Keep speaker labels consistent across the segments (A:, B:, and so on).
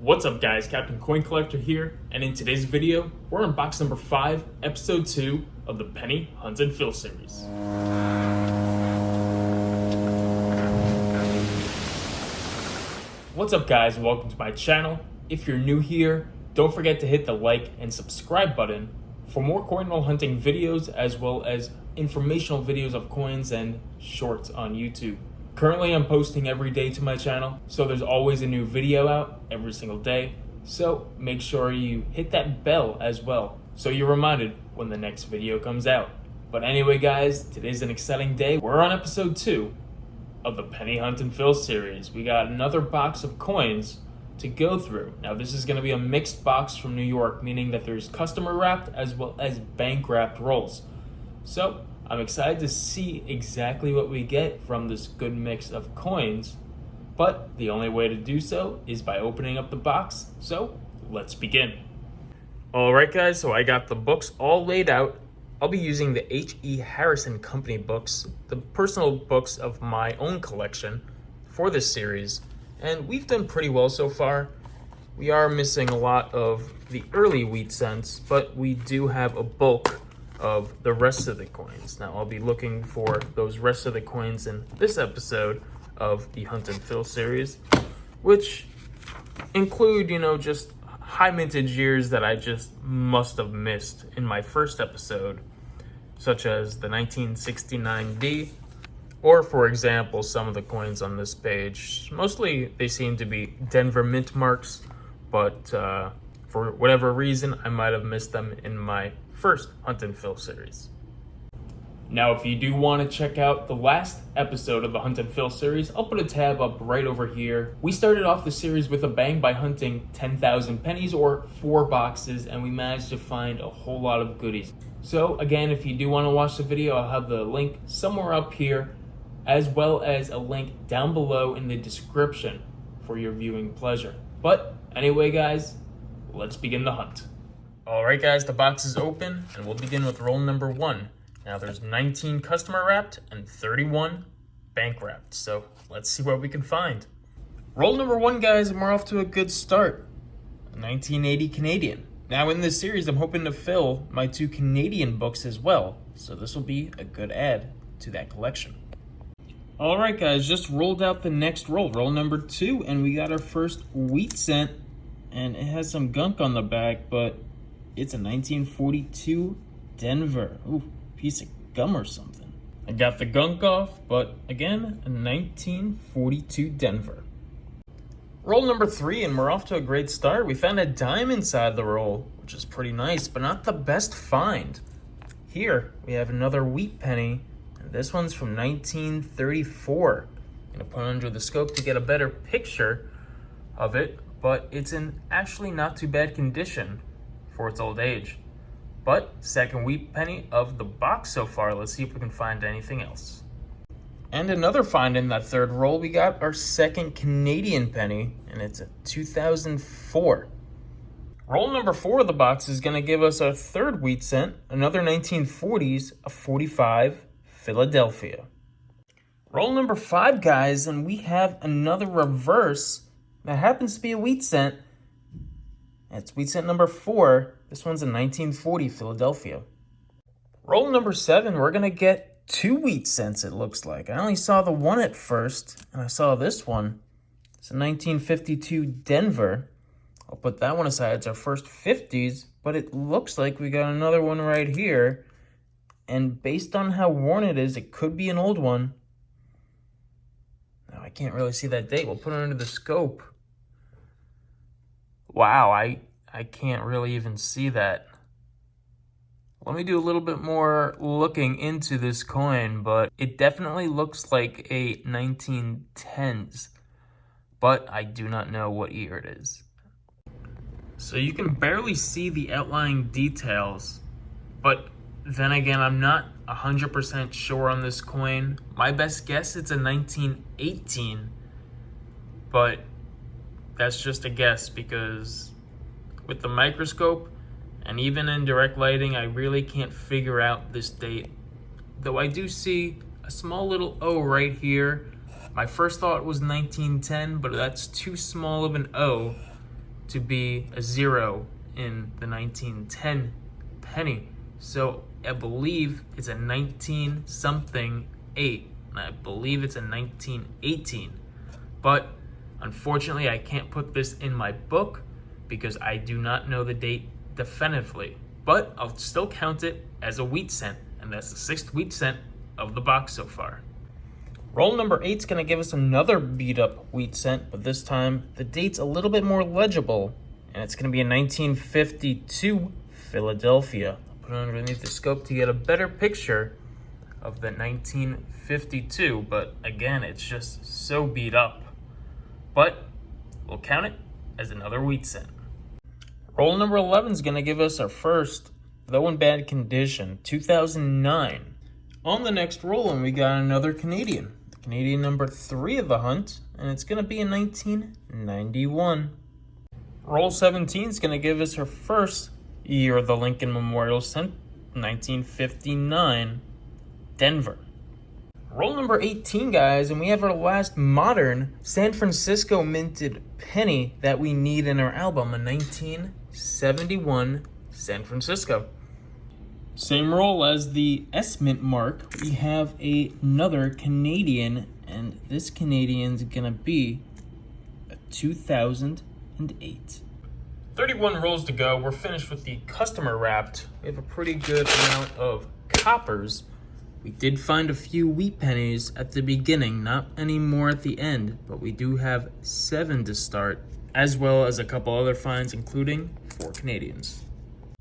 A: What's up guys, Captain Coin Collector here, and in today's video, we're on box number 5, episode 2 of the Penny Hunt and Fill series. What's up guys, welcome to my channel. If you're new here, don't forget to hit the like and subscribe button for more coin roll hunting videos as well as informational videos of coins and shorts on YouTube. Currently, I'm posting every day to my channel, so there's always a new video out every single day. So make sure you hit that bell as well, so you're reminded when the next video comes out. But anyway guys, today's an exciting day. We're on episode 2 of the Penny Hunt and Fill series. We got another box of coins to go through. Now this is going to be a mixed box from New York, meaning that there's customer wrapped as well as bank wrapped rolls. So I'm excited to see exactly what we get from this good mix of coins, but the only way to do so is by opening up the box, so let's begin. Alright guys, so I got the books all laid out. I'll be using the H.E. Harrison Company books, the personal books of my own collection for this series, and we've done pretty well so far. We are missing a lot of the early wheat cents, but we do have a bulk of the rest of the coins. Now I'll be looking for those rest of the coins in this episode of the Hunt and Fill series, which include, just high mintage years that I just must have missed in my first episode, such as the 1969D, or for example, some of the coins on this page. Mostly they seem to be Denver mint marks, but for whatever reason, I might have missed them in my first Hunt and Fill series. Now, if you do want to check out the last episode of the Hunt and Fill series, I'll put a tab up right over here. We started off the series with a bang by hunting 10,000 pennies or 4 boxes, and we managed to find a whole lot of goodies. So again, if you do want to watch the video, I'll have the link somewhere up here, as well as a link down below in the description for your viewing pleasure. But anyway guys, let's begin the hunt. Alright guys, the box is open, and we'll begin with roll number 1. Now there's 19 customer wrapped and 31 bank wrapped, so let's see what we can find. Roll number 1 guys, and we're off to a good start. 1980 Canadian. Now in this series, I'm hoping to fill my 2 Canadian books as well, so this will be a good add to that collection. Alright guys, just rolled out the next roll, roll number 2, and we got our first wheat cent, and it has some gunk on the back, but it's a 1942 Denver. Ooh, piece of gum or something. I got the gunk off, but again, a 1942 Denver. Roll number 3, and we're off to a great start. We found a dime inside the roll, which is pretty nice, but not the best find. Here, we have another wheat penny, and this one's from 1934. I'm gonna put it under the scope to get a better picture of it, but it's in actually not too bad condition for its old age. But second wheat penny of the box so far. Let's see if we can find anything else. And another find in that third roll. We got our second Canadian penny, and it's a 2004. Roll number 4 of the box is going to give us our third wheat cent, another 1940s, a 45 Philadelphia. Roll number 5 guys, and we have another reverse that happens to be a wheat cent. It's wheat cent number 4. This one's a 1940 Philadelphia. Roll number 7, we're going to get 2 wheat cents, it looks like. I only saw the one at first, and I saw this one. It's a 1952 Denver. I'll put that one aside. It's our first 50s, but it looks like we got another one right here. And based on how worn it is, it could be an old one. Now, I can't really see that date. We'll put it under the scope. Wow, I can't really even see that. Let me do a little bit more looking into this coin, but it definitely looks like a 1910s, but I do not know what year it is. So you can barely see the outlying details, but then again, I'm not 100% sure on this coin. My best guess, it's a 1918, but that's just a guess because with the microscope and even in direct lighting, I really can't figure out this date. Though I do see a small little O right here. My first thought was 1910, but that's too small of an O to be a 0 in the 1910 penny. So I believe it's a 19 something 8. And I believe it's a 1918. But unfortunately, I can't put this in my book because I do not know the date definitively. But I'll still count it as a wheat cent, and that's the 6th wheat cent of the box so far. Roll number 8 is going to give us another beat up wheat cent, but this time the date's a little bit more legible, and it's going to be a 1952 Philadelphia. I'll put it underneath the scope to get a better picture of the 1952, but again, it's just so beat up. But we'll count it as another wheat cent. Roll number 11 is going to give us our first, though in bad condition, 2009. On the next roll, and we got another Canadian. The Canadian number 3 of the hunt, and it's going to be in 1991. Roll 17 is going to give us our first year of the Lincoln Memorial Cent, 1959, Denver. Roll number 18, guys, and we have our last modern San Francisco minted penny that we need in our album, a 1971 San Francisco. Same roll as the S mint mark, we have another Canadian, and this Canadian's gonna be a 2008. 31 rolls to go. We're finished with the customer wrapped. We have a pretty good amount of coppers. We did find a few wheat pennies at the beginning, not any more at the end, but we do have 7 to start, as well as a couple other finds, including 4 Canadians.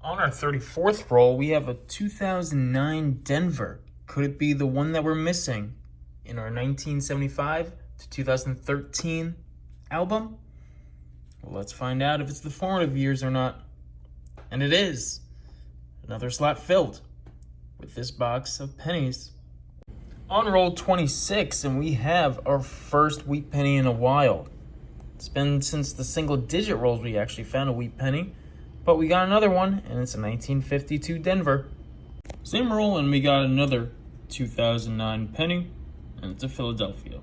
A: On our 34th roll, we have a 2009 Denver. Could it be the one that we're missing in our 1975 to 2013 album? Well, let's find out if it's the formative years or not. And it is. Another slot filled with this box of pennies. On roll 26, and we have our first wheat penny in a while. It's been since the single digit rolls we actually found a wheat penny, but we got another one, and it's a 1952 Denver. Same roll, and we got another 2009 penny, and it's a Philadelphia.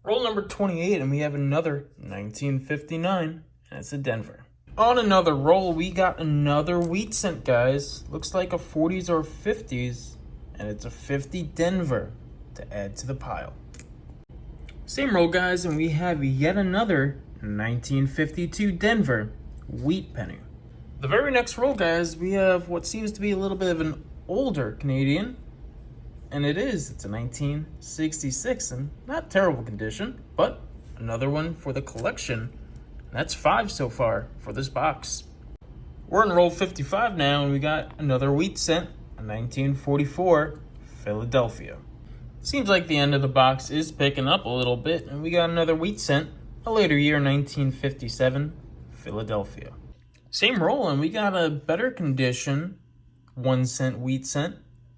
A: Roll number 28, and we have another 1959, and it's a Denver. On another roll, we got another wheat cent, guys. Looks like a 40s or 50s, and it's a 50 Denver to add to the pile. Same roll, guys, and we have yet another 1952 Denver wheat penny. The very next roll, guys, we have what seems to be a little bit of an older Canadian, and it is. It's a 1966, and not terrible condition, but another one for the collection. That's 5 so far for this box. We're in roll 55 now, and we got another wheat cent, a 1944 Philadelphia. Seems like the end of the box is picking up a little bit, and we got another wheat cent, a later year, 1957 Philadelphia. Same roll, and we got a better condition 1 cent wheat cent.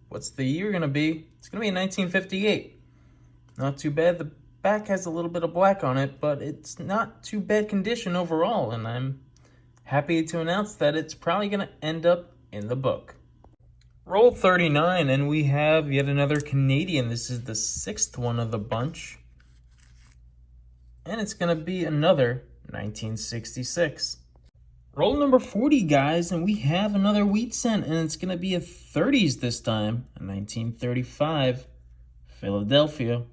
A: What's the year going to be? It's going to be in 1958. Not too bad. The back has a little bit of black on it, but it's not too bad condition overall, and I'm happy to announce that it's probably going to end up in the book. Roll 39, and we have yet another Canadian. This is the 6th one of the bunch, and it's going to be another 1966. Roll number 40, guys, and we have another wheat cent, and it's going to be a 30s this time, a 1935 Philadelphia.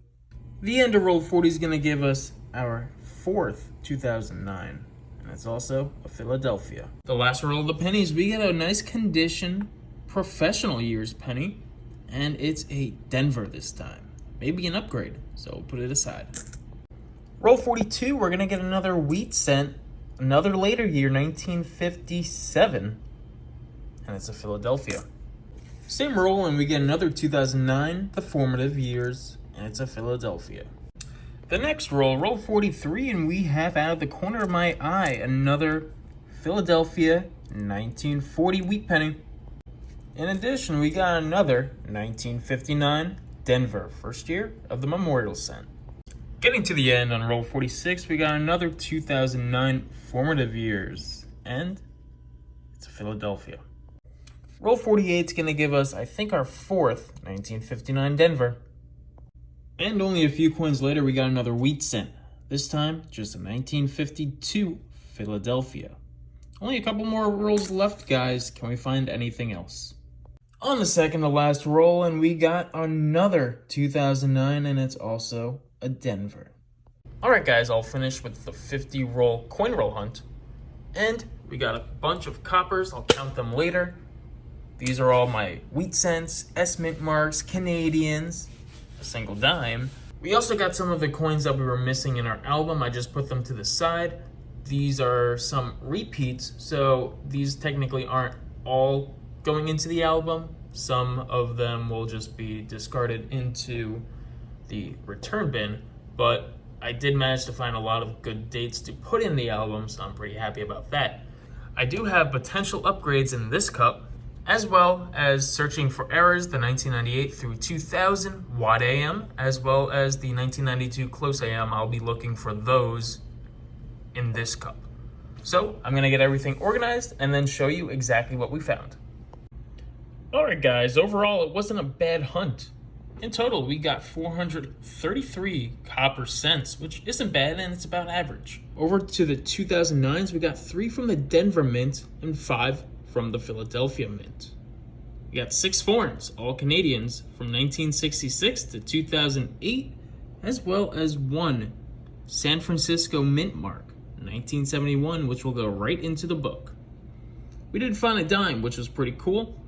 A: The end of roll 40 is going to give us our 4th 2009, and it's also a Philadelphia. The last roll of the pennies, we get a nice condition professional years penny, and it's a Denver this time. Maybe an upgrade, so we'll put it aside. Roll 42, we're going to get another wheat cent, another later year, 1957, and it's a Philadelphia. Same roll, and we get another 2009, the formative years, and it's a Philadelphia. The next roll, roll 43, and we have out of the corner of my eye another Philadelphia 1940 wheat penny. In addition, we got another 1959 Denver, first year of the Memorial Cent. Getting to the end on roll 46, we got another 2009 formative years, and it's a Philadelphia. Roll 48 is going to give us, I think, our 4th 1959 Denver. And only a few coins later, we got another wheat cent. This time, just a 1952 Philadelphia. Only a couple more rolls left, guys. Can we find anything else? On the second to last roll, and we got another 2009, and it's also a Denver. Alright guys, I'll finish with the 50 roll coin roll hunt. And we got a bunch of coppers, I'll count them later. These are all my wheat cents, S-Mint marks, Canadians, a single dime. We also got some of the coins that we were missing in our album. I just put them to the side. These are some repeats, so these technically aren't all going into the album. Some of them will just be discarded into the return bin, but I did manage to find a lot of good dates to put in the album, so I'm pretty happy about that. I do have potential upgrades in this cup, as well as searching for errors, the 1998 through 2000 Wad AM, as well as the 1992 Close AM. I'll be looking for those in this cup. So I'm gonna get everything organized and then show you exactly what we found. Alright guys, overall it wasn't a bad hunt. In total, we got 433 copper cents, which isn't bad, and it's about average. Over to the 2009s, we got 3 from the Denver Mint and 5 from the Philadelphia Mint. We got 6 foreigns, all Canadians, from 1966 to 2008, as well as 1 San Francisco Mint mark, 1971, which will go right into the book. We did find a dime, which was pretty cool.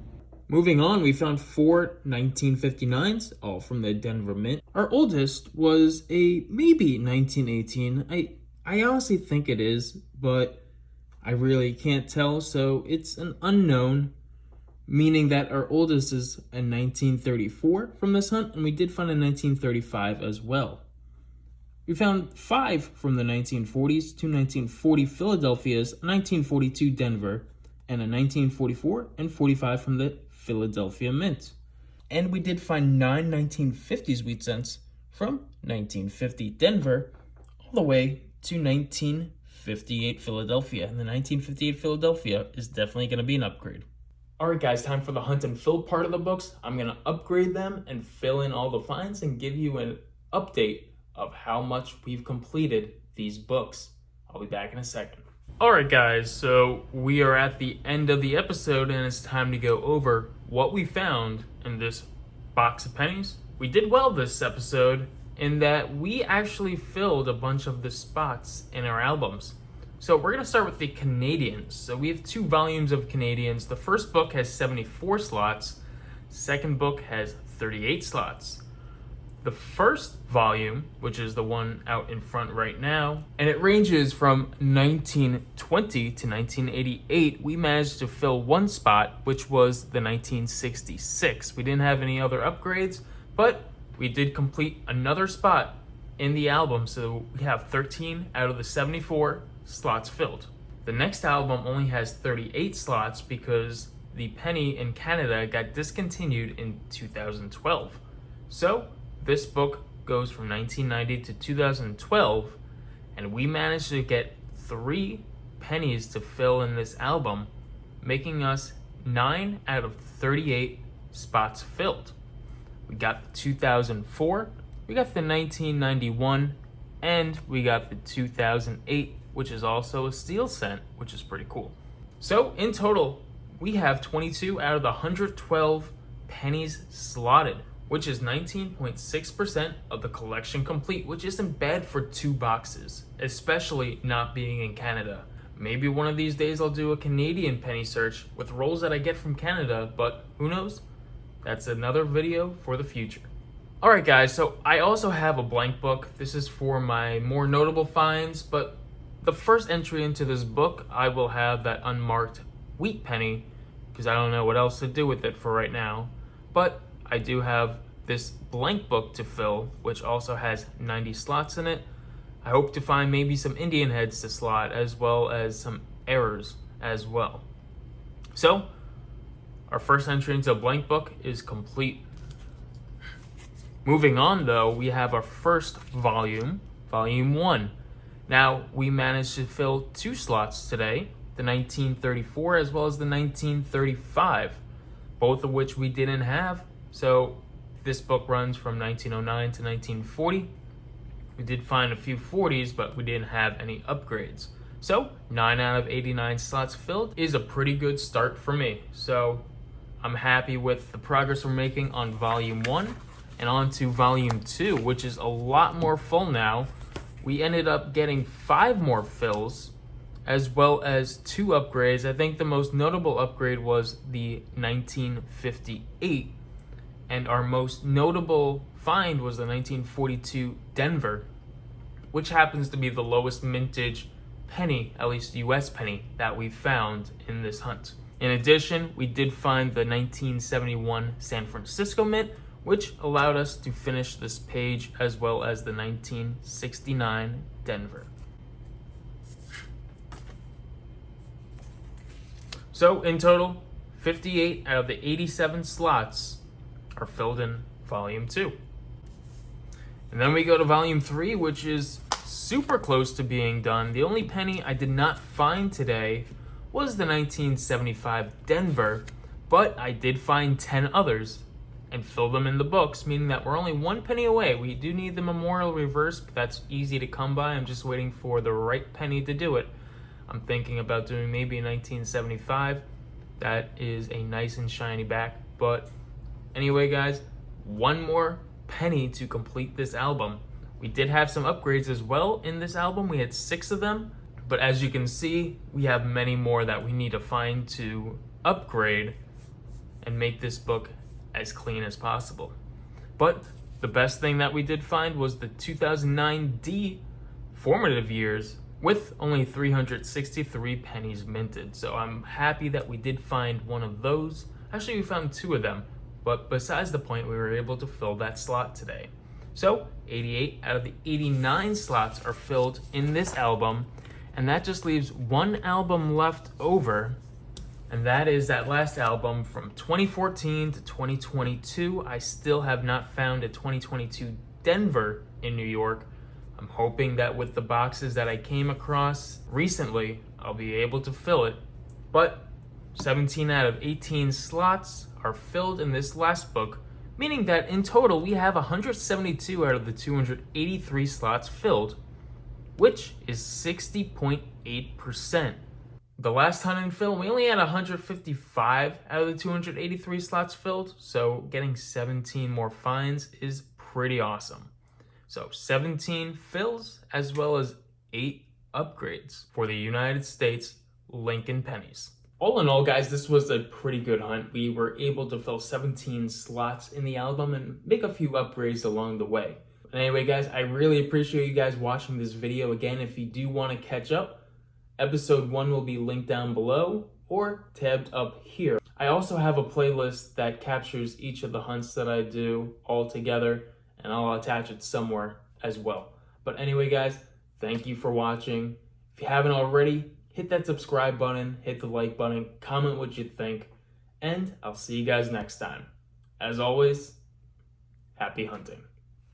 A: Moving on, we found 4 1959s, all from the Denver Mint. Our oldest was a maybe 1918. I honestly think it is, but I really can't tell, so it's an unknown, meaning that our oldest is a 1934 from this hunt, and we did find a 1935 as well. We found 5 from the 1940s, 2 1940 Philadelphias, 1942 Denver, and a 1944 and 45 from the Philadelphia Mint. And we did find 9 1950s wheat cents from 1950 Denver all the way to 1958 Philadelphia. And the 1958 Philadelphia is definitely going to be an upgrade. Alright guys, time for the hunt and fill part of the books. I'm going to upgrade them and fill in all the finds and give you an update of how much we've completed these books. I'll be back in a second. Alright guys, so we are at the end of the episode and it's time to go over what we found in this box of pennies. We did well this episode in that we actually filled a bunch of the spots in our albums. So we're going to start with the Canadians. So we have 2 volumes of Canadians. The first book has 74 slots. Second book has 38 slots. The first volume, which is the one out in front right now, and it ranges from 1920 to 1988, we managed to fill 1 spot, which was the 1966. We didn't have any other upgrades, but we did complete another spot in the album, so we have 13 out of the 74 slots filled. The next album only has 38 slots because the penny in Canada got discontinued in 2012. So this book goes from 1990 to 2012, and we managed to get 3 pennies to fill in this album, making us 9 out of 38 spots filled. We got the 2004, we got the 1991, and we got the 2008, which is also a steel cent, which is pretty cool. So in total, we have 22 out of the 112 pennies slotted, which is 19.6% of the collection complete, which isn't bad for 2 boxes, especially not being in Canada. Maybe one of these days I'll do a Canadian penny search with rolls that I get from Canada, but who knows? That's another video for the future. Alright guys, so I also have a blank book. This is for my more notable finds, but the first entry into this book, I will have that unmarked wheat penny, because I don't know what else to do with it for right now. But I do have this blank book to fill, which also has 90 slots in it. I hope to find maybe some Indian heads to slot, as well as some errors as well. So, our first entry into a blank book is complete. Moving on though, we have our first volume, volume 1. Now, we managed to fill 2 slots today, the 1934 as well as the 1935, both of which we didn't have. So this book runs from 1909 to 1940. We did find a few 40s, but we didn't have any upgrades. So 9 out of 89 slots filled is a pretty good start for me. So I'm happy with the progress we're making on volume 1 and on to volume 2, which is a lot more full now. We ended up getting 5 more fills as well as 2 upgrades. I think the most notable upgrade was the 1958, and our most notable find was the 1942 Denver, which happens to be the lowest mintage penny, at least US penny, that we found in this hunt. In addition, we did find the 1971 San Francisco Mint, which allowed us to finish this page, as well as the 1969 Denver. So in total, 58 out of the 87 slots are filled in volume 2. And then we go to volume 3, which is super close to being done. The only penny I did not find today was the 1975 Denver, but I did find 10 others and fill them in the books, meaning that we're only 1 penny away. We do need the memorial reverse, but that's easy to come by. I'm just waiting for the right penny to do it. I'm thinking about doing maybe a 1975. That is a nice and shiny back. But anyway, guys, 1 more penny to complete this album. We did have some upgrades as well in this album. We had 6 of them. But as you can see, we have many more that we need to find to upgrade and make this book as clean as possible. But the best thing that we did find was the 2009 D formative years with only 363 pennies minted. So I'm happy that we did find one of those. Actually, we found 2 of them. But besides the point, we were able to fill that slot today. So 88 out of the 89 slots are filled in this album. And that just leaves 1 album left over, and that is that last album from 2014 to 2022. I still have not found a 2022 Denver in New York. I'm hoping that with the boxes that I came across recently, I'll be able to fill it. But 17 out of 18 slots are filled in this last book, meaning that in total we have 172 out of the 283 slots filled, which is 60.8%. The last hunt and fill, we only had 155 out of the 283 slots filled, so getting 17 more finds is pretty awesome. So 17 fills as well as 8 upgrades for the United States Lincoln pennies. All in all, guys, this was a pretty good hunt. We were able to fill 17 slots in the album and make a few upgrades along the way. Anyway, guys, I really appreciate you guys watching this video. Again, if you do want to catch up, episode 1 will be linked down below or tabbed up here. I also have a playlist that captures each of the hunts that I do all together, and I'll attach it somewhere as well. But anyway, guys, thank you for watching. If you haven't already, hit that subscribe button, hit the like button, comment what you think, and I'll see you guys next time. As always, happy hunting.